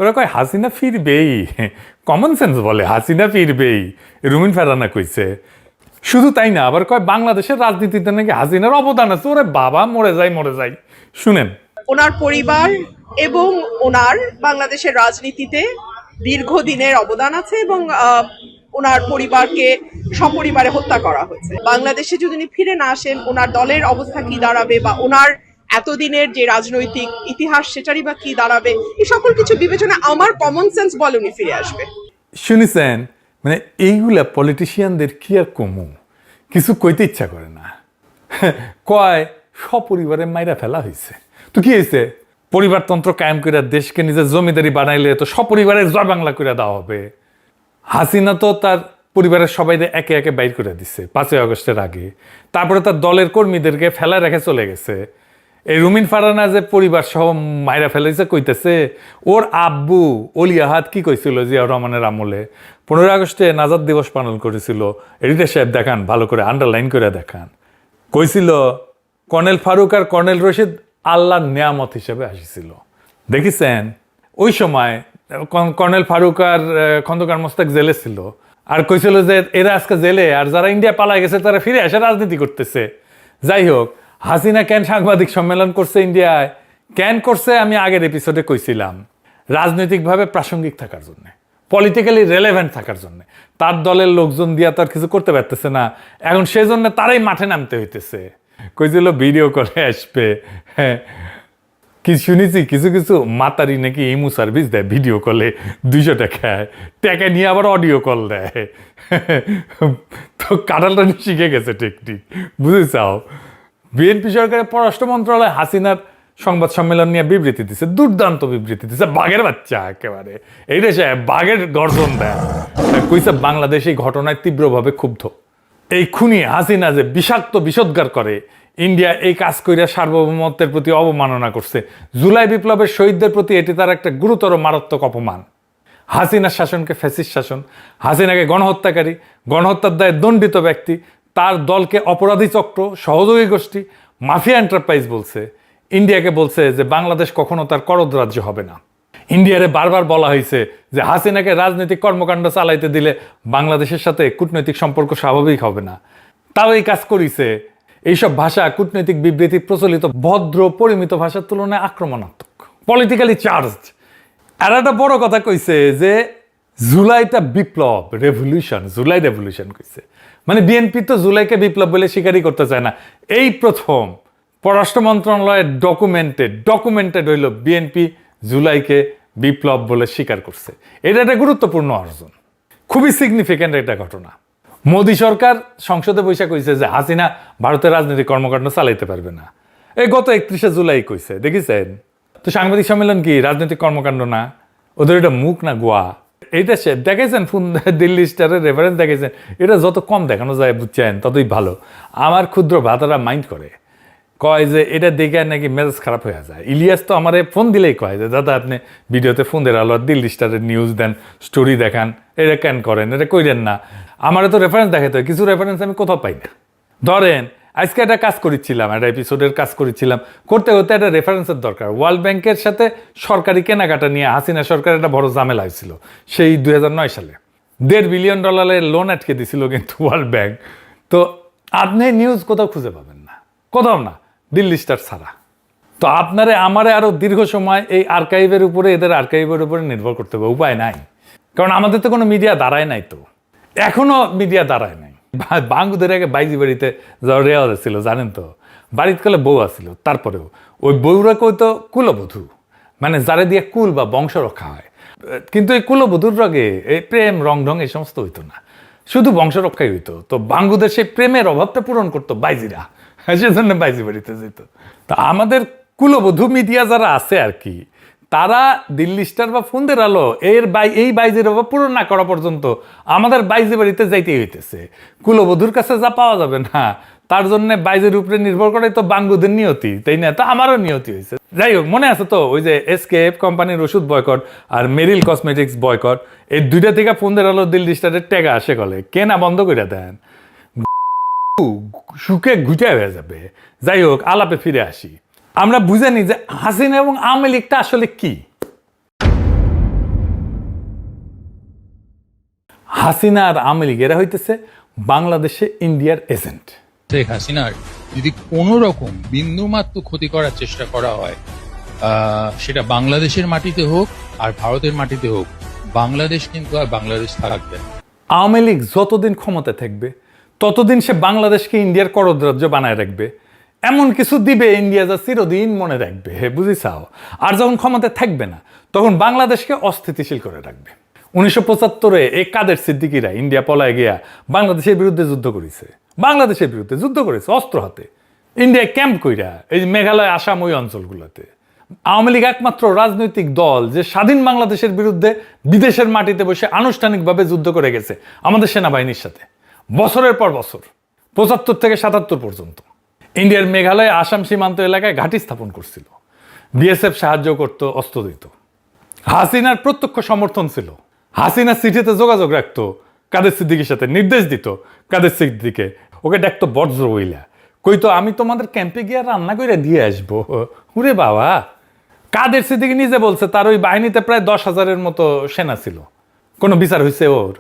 ওরা কয় Hasina ফিরবেই, common sense বলে হাসিনা ফিরবেই, রুমিন ফারহানা কইছে। শুধু তাই না, আবার কয় বাংলাদেশের রাজনীতিতে নাকি হাসিনার অবদান আছে। ওরে বাবা, মরে যাই। শুনেন, ওনার পরিবার এবং ওনার বাংলাদেশের রাজনীতিতে দীর্ঘদিনের অবদান আছে এবং ওনার পরিবারকে সপরিবারে হত্যা করা হয়েছে। বাংলাদেশে যদি উনি ফিরে না আসেন, ওনার দলের অবস্থা কি দাঁড়াবে বা ওনার এতদিনের যে রাজনৈতিক ইতিহাস সেটারই বা কি দাঁড়াবে, এই সকল কিছু বিবেচনা আমার কমন সেন্স বলে উনি ফিরে আসবে। শুনেছেন, মানে এইগুলা পলিটিশিয়ানদের কি আর কমু, কিছু কইতে ইচ্ছা করে না। কয় সপরিবারে মাইরা ফেলা হয়েছে, তো কি হয়েছে? পরিবারতন্ত্র কায়েম করে দেশকে নিজের জমিদারি বানাইলে তো সপরিবারের জয় বাংলা করে দেওয়া হবে। হাসিনা তো তার পরিবারের সবাই একে একে বাইর করে দিচ্ছে 5ই আগস্টের আগে, তারপরে তার দলের কর্মীদেরকে ফেলায় রেখে চলে গেছে। এই রুমিন ফারহানা যে পরিবার সহ মাইরা ফেলাইছে কইতেছে, ওর আব্বু অলি আহাদ কি কইছিল জিয়া রহমানের আমলে 15 আগস্টে নাজাদ দিবস পালন করেছিল। এডিটর সাহেব দেখান, ভালো করে আন্ডারলাইন করে দেখান। কইছিল কর্নেল ফারুক আর কর্নেল রশিদ আল্লাহর নিয়ামত হিসেবে আসিছিল। দেখিছেন, ওই সময় কর্নেল ফারুক আর খন্দকার মোস্তাক জেলে ছিল, আর কইছিল যে এরা আজকে জেলে, আর যারা ইন্ডিয়া পালায় গেছে তারা ফিরে এসে রাজনীতি করতেছে। যাই হোক, হাসিনা কেন সাংবাদিক সম্মেলন করছে ইন্ডিয়ায়, কেন করছে আমি আগের এপিসোডে কইছিলাম, রাজনৈতিকভাবে প্রাসঙ্গিক থাকার জন্য, পলিটিক্যালি রেলেভেন্ট থাকার জন্য। তার দলের লোকজন দিয়া তার কিছু করতে পারতেছে না, এখন সেই জন্য তারাই মাঠে নামতে হইতেছে। কইছিল ভিডিও করে আসবে। হ্যাঁ, কি শুনেছি কিছু কিছু মাতারি নাকি ইমু সার্ভিস দেয়, ভিডিও কলে 200 টাকা নিয়ে আবার অডিও কল দেয়। তো কাটালটা শিখে গেছে টেকনিক, বুঝেছাও। বিএনপি সরকারের পররাষ্ট্র মন্ত্রণালয় হাসিনার সংবাদ সম্মেলন নিয়ে বিবৃতি দিচ্ছে, দুর্দান্ত বিবৃতি দিচ্ছে, বাঘের বাচ্চা একেবারে। এই দেশে বাঘের গর্জন দেয়। কইছে বাংলাদেশ এই ঘটনায় তীব্রভাবে ক্ষুব্ধ। এই খুনি হাসিনা যে বিষাক্ত বিষোদ্গার করে, ইন্ডিয়া এই কাজ কইরা সার্বভৌমত্বের প্রতি অবমাননা করছে। জুলাই বিপ্লবের শহীদদের প্রতি এটি তার একটা গুরুতর মারাত্মক অপমান। হাসিনার শাসনকে ফ্যাসিস্ট শাসন, হাসিনাকে গণহত্যাকারী, গণহত্যার দায়ে দণ্ডিত ব্যক্তি, তার দলকে অপরাধী চক্র, সহযোগী গোষ্ঠী, মাফিয়া এন্টারপ্রাইজ বলছে। ইন্ডিয়াকে বলছে যে বাংলাদেশ কখনো তার করদ রাজ্য হবে না। ইন্ডিয়ারে বারবার বলা হয়েছে যে হাসিনাকে রাজনৈতিক কর্মকাণ্ড চালাইতে দিলে বাংলাদেশের সাথে কূটনৈতিক সম্পর্ক স্বাভাবিক হবে না। তাও এই কাজ করিছে। এইসব ভাষা কূটনৈতিক বিবৃতি প্রচলিত ভদ্র পরিমিত ভাষার তুলনায় আক্রমণাত্মক, পলিটিক্যালি চার্জড। আর একটা বড় কথা কইছে যে জুলাইটা বিপ্লব, রেভলিউশন, জুলাই রেভলিউশন কইছে। মানে বিএনপি তো জুলাইকে বিপ্লব বলে স্বীকারই করতে চায় না। এই প্রথম পররাষ্ট্র মন্ত্রণালয়ের ডকুমেন্টেড হইল বিএনপি জুলাইকে বিপ্লব বলে স্বীকার করছে। এটা একটা গুরুত্বপূর্ণ অর্জন, খুবই সিগনিফিক্যান্ট একটা ঘটনা। মোদী সরকার সংসদে বৈশা কইছে যে হাসিনা ভারতের রাজনৈতিক কর্মকাণ্ড চালাইতে পারবে না। এই গত 31শে জুলাই কইছে, দেখেছেন? তো সাংবাদিক সম্মেলন কি রাজনৈতিক কর্মকাণ্ড না? ওদের এটা মুখ না গোয়া? এইটা সে দেখেছেন, ফোন দিল্লি স্টারের রেফারেন্স দেখেছেন। এটা যত কম দেখানো যায় বুঝছেন ততই ভালো। আমার ক্ষুদ্র ভাতারা মাইন্ড করে, কয় যে এটা দেখে নাকি মেজাজ খারাপ হয়ে যায়। ইলিয়াস তো আমার ফোন দিলেই কয় যে দাদা আপনি ভিডিওতে ফোন দেন, আলো দিল্লি স্টারের নিউজ দেন, স্টোরি দেখান, এটা কেন করেন, এটা কইরেন না। আমার তো রেফারেন্স দেখাতে হয়, কিছু রেফারেন্স আমি কোথাও পাই না। ধরেন আজকে একটা কাজ করেছিলাম, একটা এপিসোডের কাজ করেছিলাম, করতে হতে একটা রেফারেন্সের দরকার। ওয়ার্ল্ড ব্যাংকের সাথে সরকারি কেনাকাটা নিয়ে হাসিনা সরকার একটা বড় ঝামেলা হয়েছিল সেই 2009 সালে। $1.5 বিলিয়ন লোন আটকে দিছিল কিন্তু ওয়ার্ল্ড ব্যাংক। তো আপনি নিউজ কোথাও খুঁজে পাবেন না, কোথাও না, দিল্লি স্টার ছাড়া। তো আমারে আরো দীর্ঘ সময় এই আর্কাইভের উপরে, এদের আর্কাইভের উপরে নির্ভর করতে হবে, উপায় নাই। কারণ আমাদের তো কোনো মিডিয়া দাঁড়ায় নাই, তো এখনো মিডিয়া দাঁড়ায় নাই। বাঙ্গুদের আগে বাইজি বাড়িতে যাওয়ার রেওয়াজ ছিল, জানেন তো? বাড়িতে কালে বউ আসছিল, তারপরেও ওই বউরা কইতো কুলবধূ, মানে যারা দিয়ে কুল বা বংশ রক্ষা হয়। কিন্তু এই কুলবধূর রগে এই প্রেম রং ঢং এই সমস্ত হইতো না, শুধু বংশ রক্ষাই হইতো। তো বাঙ্গুদের সেই প্রেমের অভাবটা পূরণ করতো বাইজিরা, সেজন্য বাইজি বাড়িতে যেত। তা আমাদের কুলবধূ মিডিয়া যারা আছে আর কি, তারা দিল্লি স্টার বা ফোনদের আলো এই বাইজের অভাব পূরণ না করা পর্যন্ত আমাদের বাইজে বাড়িতে যাইতেই হইতেছে। কুলবধূর কাছে যা পাওয়া যাবে না, তার জন্য বাইজের উপরে নির্ভর করে তো বাঙ্গুদের নিয়তি, তাই না? তা আমারও নিয়তি হয়েছে। যাই হোক, মনে আছে তো ওই যে এসকেএফ কোম্পানির ওষুধ বয়কট আর মেরিল কসমেটিক্স বয়কট, এই দুইটা থেকে ফোনদের আলো দিল্লি স্টারের টেকা আসে কলে কেনা বন্ধ করে দেন, সুখে ঘুটে হয়ে যাবে। যাই হোক, আলাপে ফিরে আসি। আমরা বুঝে নি যে হাসিনা এবং আওয়ামী লীগটা আসলে কি। হাসিনা আর আওয়ামী লীগ এরা হইতেছে বাংলাদেশে ইন্ডিয়ার এজেন্ট। শেখ হাসিনার যদি কোনো রকম বিন্দুমাত্র ক্ষতি করার চেষ্টা করা হয়, সেটা বাংলাদেশের মাটিতে হোক আর ভারতের মাটিতে হোক, বাংলাদেশ কিন্তু আর বাংলাদেশ থাকবে না। আওয়ামী লীগ যতদিন ক্ষমতায় থাকবে ততদিন সে বাংলাদেশকে ইন্ডিয়ার করদ্রাজ্য বানায় রাখবে, এমন কিছু দিবে ইন্ডিয়া যা চিরদিন মনে রাখবে, বুঝিছাও। আর যখন ক্ষমতায় থাকবে না তখন বাংলাদেশকে অস্থিতিশীল করে রাখবে। 1975-এ এই কাদের সিদ্দিকিরা ইন্ডিয়া পলায় গিয়া বাংলাদেশের বিরুদ্ধে যুদ্ধ করেছে, বাংলাদেশের বিরুদ্ধে যুদ্ধ করেছে অস্ত্র হাতে, ইন্ডিয়া ক্যাম্প কইরা এই মেঘালয় আসাম ওই অঞ্চলগুলোতে। আওয়ামী লীগ একমাত্র রাজনৈতিক দল যে স্বাধীন বাংলাদেশের বিরুদ্ধে বিদেশের মাটিতে বসে আনুষ্ঠানিকভাবে যুদ্ধ করে গেছে আমাদের সেনাবাহিনীর সাথে বছরের পর বছর, 75 থেকে 77 পর্যন্ত। ইন্ডিয়ার মেঘালয় আসাম সীমান্ত এলাকায় ঘাঁটি স্থাপন করছিল, বিএসএফ সাহায্য করত, অস্ত্র দিত। হাসিনার প্রত্যক্ষ সমর্থন ছিল। হাসিনা চিঠিতে যোগাযোগ রাখতো কাদের সিদ্দিকির সাথে, নির্দেশ দিত কাদের সিদ্দিকে, ওকে ডাকতো বজ্র বইলা, কইতো আমি তোমাদের ক্যাম্পে গিয়ে রান্না করে দিয়ে আসবো। উরে বাবা, কাদের সিদ্দিকি নিজে বলছে তার ওই বাহিনীতে প্রায় 10,000-এর মতো সেনা ছিল। কোনো বিচার হয়েছে ওর?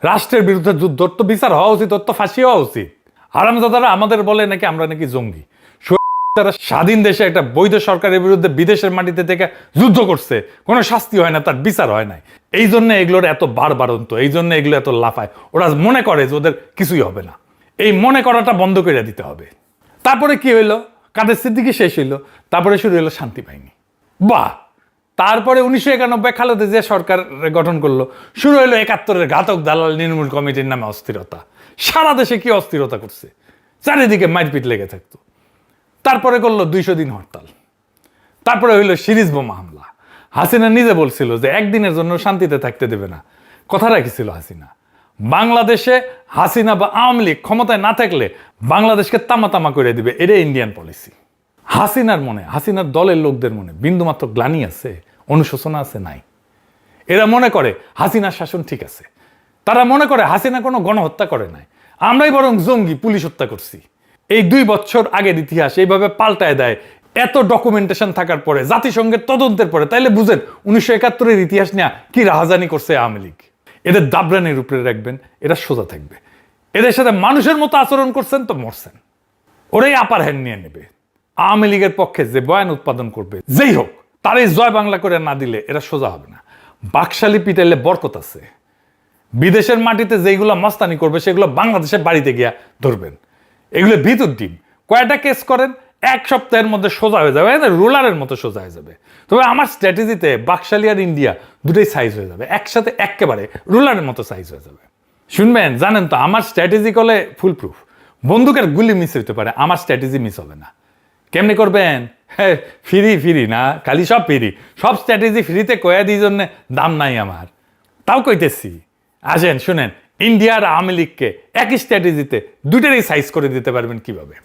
রাষ্ট্রের বিরুদ্ধে যুদ্ধ তো বিচার হওয়া উচিত, ওর তো ফাঁসি হওয়া উচিত। আরামজাদারা আমাদের বলে নাকি আমরা নাকি জঙ্গি। তারা স্বাধীন দেশে একটা বৈধ সরকারের বিরুদ্ধে বিদেশের মাটিতে থেকে যুদ্ধ করছে, কোনো শাস্তি হয় না, তার বিচার হয় নাই। এই জন্য এগুলোর এত বাড়বাড়ন্ত, এই জন্য এগুলো এত লাফায়। ওরা মনে করে যে ওদের কিছুই হবে না। এই মনে করাটা বন্ধ করে দিতে হবে। তারপরে কি হইলো? কাদের সিদ্দিকি শেষ হইলো, তারপরে শুরু হলো শান্তি বাহিনী। বাহ! তারপরে 1991 খালেদা জিয়া সরকার গঠন করলো, শুরু হলো 71-এর ঘাতক দালাল নির্মূল কমিটির নামে অস্থিরতা। সারা দেশে কি অস্থিরতা করছে, চারিদিকে মারপিট লেগে থাকতো। তারপরে করলো 200 দিন হরতাল, তারপরে হইলো সিরিজ বোমা হামলা। হাসিনা নিজে বলছিল যে একদিনের জন্য শান্তিতে থাকতে দেবে না, কথা রাখিছিল হাসিনা। বাংলাদেশে হাসিনা বা আওয়ামী লীগ ক্ষমতায় না থাকলে বাংলাদেশকে তামা তামা করে দিবে, এটাই ইন্ডিয়ান পলিসি। হাসিনার মনে, হাসিনার দলের লোকদের মনে বিন্দুমাত্র গ্লানি আছে, অনুশোচনা আছে? নাই। এরা মনে করে হাসিনার শাসন ঠিক আছে, তারা মনে করে হাসিনা কোনো গণহত্যা করে নাই, আমরাই বরং জঙ্গি, পুলিশ হত্যা করছি। এই 2 বছর আগের ইতিহাস এইভাবে পাল্টায় দেয় এত ডকুমেন্টেশন থাকার পরে, জাতিসংঘের তদন্তের পরে, তাইলে বুঝেন 1971-এর ইতিহাস নিয়ে কি রাহাজানি করছে আওয়ামী লীগ। এদের দাবরানির উপরে রাখবেন, এরা সোজা থাকবে। এদের সাথে মানুষের মতো আচরণ করছেন তো মরছেন, ওরাই আপার হ্যান্ড নিয়ে নেবে। আওয়ামী লীগের পক্ষে যে বয়ান উৎপাদন করবে যেই হোক, তারই জয় বাংলা করে না দিলে এরা সোজা হবে না। বাকশালী পিটাইলে বরকত আছে। বিদেশের মাটিতে যেগুলো মস্তানি করবে সেগুলো বাংলাদেশের বাড়িতে গিয়া ধরবেন। এগুলো ভিতর ডিম, কয়টা কেস করেন 1 সপ্তাহের মধ্যে সোজা হয়ে যাবে, রুলারের মতো সোজা হয়ে যাবে। তবে আমার স্ট্র্যাটেজিতে বাকশালী আর ইন্ডিয়া দুটোই সাইজ হয়ে যাবে, একসাথে একেবারে রুলারের মতো সাইজ হয়ে যাবে। শুনবেন, জানেন তো আমার স্ট্র্যাটেজি করলে ফুল প্রুফ। বন্দুকের গুলি মিস হইতে পারে, আমার স্ট্র্যাটেজি মিস হবে না। কেমনি করবেন? হ্যাঁ, ফ্রি না, খালি সব ফ্রি, সব স্ট্র্যাটেজি ফ্রিতে কয়া দিই জন্য দাম নাই আমার। তাও কইতেছি, আসেন শুনেন, ইন্ডিয়া আর আওয়ামী লীগকে একই স্ট্র্যাটেজিতে দুটারই সাইজ করে দিতে পারবেন কিভাবে।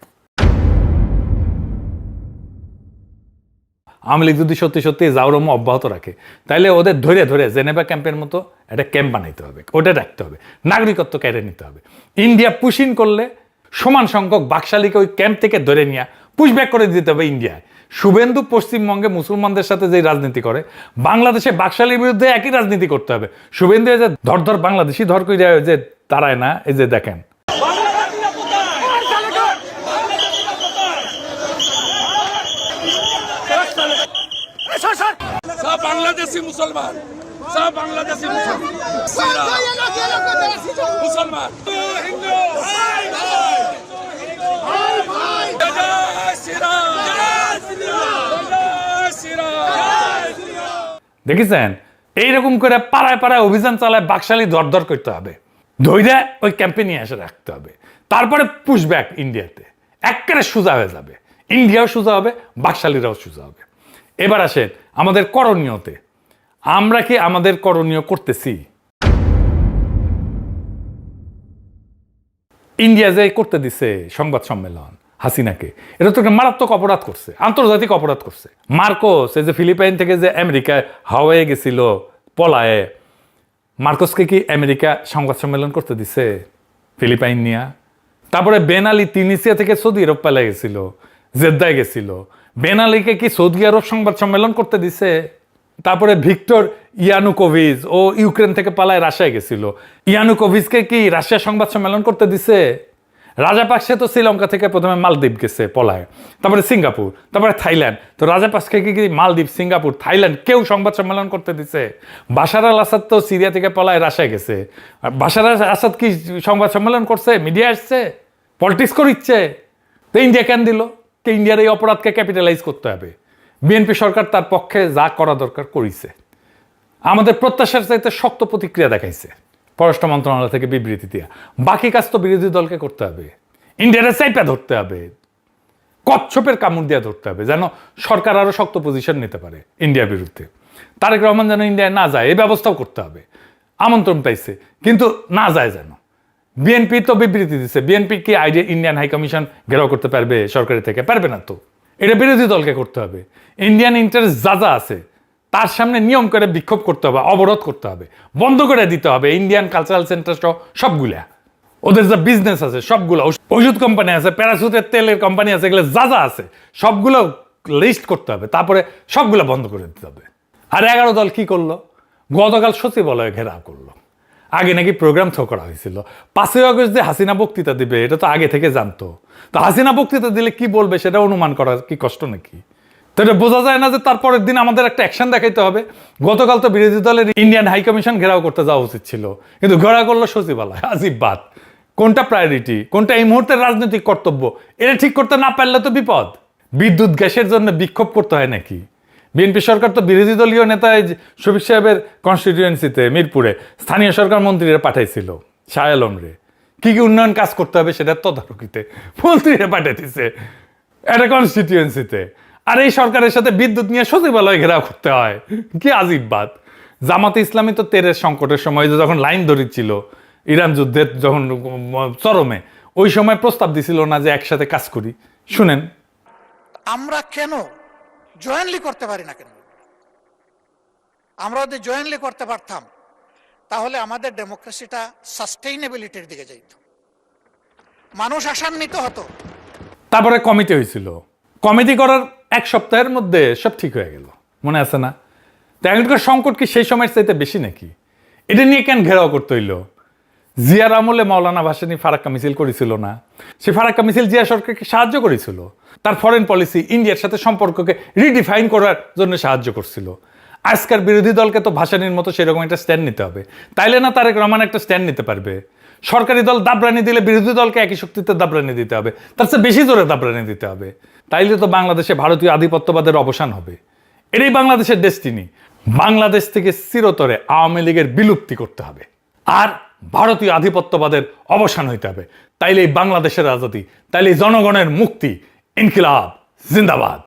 আওয়ামী লীগ যদি সত্যি সত্যি জাউরম অব্যাহত রাখে, তাহলে ওদের ধরে ধরে জেনেভা ক্যাম্পের মতো একটা ক্যাম্প বানাইতে হবে, ওটা রাখতে হবে, নাগরিকত্ব কেড়ে নিতে হবে। ইন্ডিয়া পুশিন করলে সমান সংখ্যক বাকশালীকে ওই ক্যাম্প থেকে ধরে নিয়ে পুশব্যাক করে দিতে হবে ইন্ডিয়ায়। শুভেন্দু পশ্চিমবঙ্গে মুসলমানদের সাথে যে রাজনীতি করে, বাংলাদেশে বাকশালীর বিরুদ্ধে একই রাজনীতি করতে হবে। শুভেন্দু যে ধর বাংলাদেশি ধর করে যে তারায় না, এই যে দেখেন সব বাংলাদেশি মুসলমান, সব বাংলাদেশি মুসলমান, হিন্দু দেখেছেন? এইরকম করে পাড়ায় পাড়ায় অভিযান চালায় বাকশালী দরদর করতে হবে, ধৈর্য ওই ক্যাম্পে নিয়ে এসে রাখতে হবে। তারপরে পুশব্যাক ইন্ডিয়াতে একেবারে সোজা হয়ে যাবে, ইন্ডিয়াও সোজা হবে, বাকশালীরাও সোজা হবে। এবার আসেন আমাদের করণীয়তে, আমরা কি আমাদের করণীয় করতেছি? ইন্ডিয়া যে করতে দিছে সংবাদ সম্মেলন হাসিনাকে, এটা তো একটা মারাত্মক অপরাধ করছে, আন্তর্জাতিক অপরাধ করছে। মার্কোস এই যে ফিলিপাইন থেকে যে আমেরিকায় হাওয়াইয়ে গেছিল পলায়ে, মার্কোসকে কি আমেরিকা সংবাদ সম্মেলন করতে দিছে ফিলিপাইন নিয়া? তারপরে বেন আলী তিউনিসিয়া থেকে সৌদি আরব পালিয়ে গেছিল, জেদ্দায় গেছিল, বেন আলীকে কি সৌদি আরব সংবাদ সম্মেলন করতে দিছে? তারপরে ভিক্টর ইয়ানুকোভিচ ও ইউক্রেন থেকে পালায় রাশিয়ায় গেছিল। ইয়ানুকোভিচকে কি রাশিয়া সংবাদ সম্মেলন করতে দিছে? রাজাপাকসে তো শ্রীলঙ্কা থেকে প্রথমে মালদ্বীপ গেছে পলায়, তারপরে সিঙ্গাপুর, তারপরে থাইল্যান্ড। তো রাজাপাকসকে কি মালদ্বীপ, সিঙ্গাপুর, থাইল্যান্ড কেউ সংবাদ সম্মেলন করতে দিছে? বাশার আল আসাদ তো সিরিয়া থেকে পলায় রাশিয়ায় গেছে। আর বাশার আল আসাদ কি সংবাদ সম্মেলন করছে? মিডিয়া আসছে? পলিটিক্স করিচ্ছে? তো ইন্ডিয়া কেন দিল? তো ইন্ডিয়ার এই অপরাধকে ক্যাপিটালাইজ করতে হবে। বিএনপি সরকার তার পক্ষে যা করা দরকার করেছে, আমাদের প্রত্যাশার চাইতে শক্ত প্রতিক্রিয়া দেখাইছে পররাষ্ট্র মন্ত্রণালয় থেকে বিবৃতি দিয়া। বাকি কাজ তো বিরোধী দলকে করতে হবে, ইন্ডিয়ারে চাইপা ধরতে হবে, কচ্ছপের কামড় দিয়া ধরতে হবে, যেন সরকার আরো শক্ত পজিশন নিতে পারে ইন্ডিয়ার বিরুদ্ধে। তারেক রহমান যেন ইন্ডিয়ায় না যায় এই ব্যবস্থাও করতে হবে। আমন্ত্রণ পাইছে কিন্তু না যায় যেন। বিএনপি তো বিবৃতি দিচ্ছে, বিএনপি কি আইডিয়া ইন্ডিয়ান হাই কমিশন ঘেরাও করতে পারবে সরকারি থেকে? পারবে না তো। এটা বিরোধী দলকে করতে হবে। ইন্ডিয়ান ইন্টারেস্ট যা যা আছে তার সামনে নিয়ম করে বিক্ষোভ করতে হবে, অবরোধ করতে হবে, বন্ধ করে দিতে হবে ইন্ডিয়ান কালচারাল সেন্টার সহ সবগুলা। ওদের যা বিজনেস আছে সবগুলো, ওষুধ কোম্পানি আছে, প্যারাসুটের তেলের কোম্পানি আছে, এগুলো যা যা আছে সবগুলো লিস্ট করতে হবে, তারপরে সবগুলো বন্ধ করে দিতে হবে। আর 11 দল কি করলো? গতকাল সচিবালয়ে ঘেরাও করলো। আগে নাকি প্রোগ্রাম থ্রো করা হয়েছিল। 5ই আগস্ট যে হাসিনা বক্তৃতা দিবে এটা তো আগে থেকে জানতো। তো হাসিনা বক্তৃতা দিলে কি বলবে সেটা অনুমান করা কি কষ্ট নাকি? তো এটা বোঝা যায় না যে তারপরের দিন আমাদের একটা অ্যাকশন দেখাইতে হবে? গতকাল তো বিরোধী দলের ইন্ডিয়ান হাই কমিশন ঘেরাও করতে যাওয়া উচিত ছিল, কিন্তু ঘেরাও করলো সচিবালয়। আজিব বাত। কোনটা প্রায়োরিটি, কোনটা এই মুহূর্তের রাজনৈতিক কর্তব্য, এটা ঠিক করতে না পারলে তো বিপদ। বিদ্যুৎ গ্যাসের জন্য বিক্ষোভ করতে হয় নাকি? বিএনপি সরকার তো বিরোধী দলীয় নেতা শফিক সাহেবের কনস্টিটিউয়েন্সিতে মিরপুরে স্থানীয় সরকার মন্ত্রীরা পাঠাইছিল, শাহ আলম রে। কি কি উন্নয়ন কাজ করতে হবে সেটা তদারকিতে মন্ত্রীরা পাঠাইতেছে একটা কনস্টিটিউয়েন্সিতে। আর এই সরকারের সাথে বিদ্যুৎ নিয়ে সচিবালয় ঘেরাও করতে হয়, কি আজিব বাত। জামাতে ইসলামী তো তেরের সংকটের সময় যখন লাইন ধরিচ্ছিল ইরান যুদ্ধের যখন চরমে, ওই সময় প্রস্তাব দিছিল না যে একসাথে কাজ করি? শুনেন, আমরা কেন জয়েন্টলি করতে পারি না কেন? আমরা যদি জয়েন্টলি করতে পারতাম তাহলে আমাদের ডেমোক্রেসিটা সাস্টেইনেবিলিটির দিকে যাইত, মানুষ আশান্বিত হতো। তারপরে কমিটি হয়েছিল, কমিটি করার 1 সপ্তাহের মধ্যে সব ঠিক হয়ে গেল, মনে আছে না? তো এখনকার সংকট কি সেই সময়ের চাইতে বেশি নাকি? এটা নিয়ে কেন ঘেরাও করতে হইলো? জিয়ার আমলে মাওলানা ভাসানী ফারাক্কা মিছিল করেছিল না? সে ফারাক্কা মিছিল জিয়া সরকারকে সাহায্য করেছিল, তার ফরেন পলিসি ইন্ডিয়ার সাথে সম্পর্ককে রিডিফাইন করার জন্য সাহায্য করছিল। আজকের বিরোধী দলকে তো ভাসানীর মতো সেরকম একটা স্ট্যান্ড নিতে হবে, তাইলে না তারেক রহমান একটা স্ট্যান্ড নিতে পারবে। সরকারি দল দাবরানি দিলে বিরোধী দলকে একই শক্তিতে দাবরানি দিতে হবে, তার চেয়ে বেশি জোরে দাবরানি দিতে হবে। তাইলে তো বাংলাদেশে ভারতীয় আধিপত্যবাদের অবসান হবে। এটাই বাংলাদেশের ডেস্টিনি। বাংলাদেশ থেকে চিরতরে আওয়ামী লীগের বিলুপ্তি করতে হবে আর ভারতীয় আধিপত্যবাদের অবসান হইতে হবে। তাইলে বাংলাদেশের আজাদী, তাইলে জনগণের মুক্তি। ইনকিলাব জিন্দাবাদ।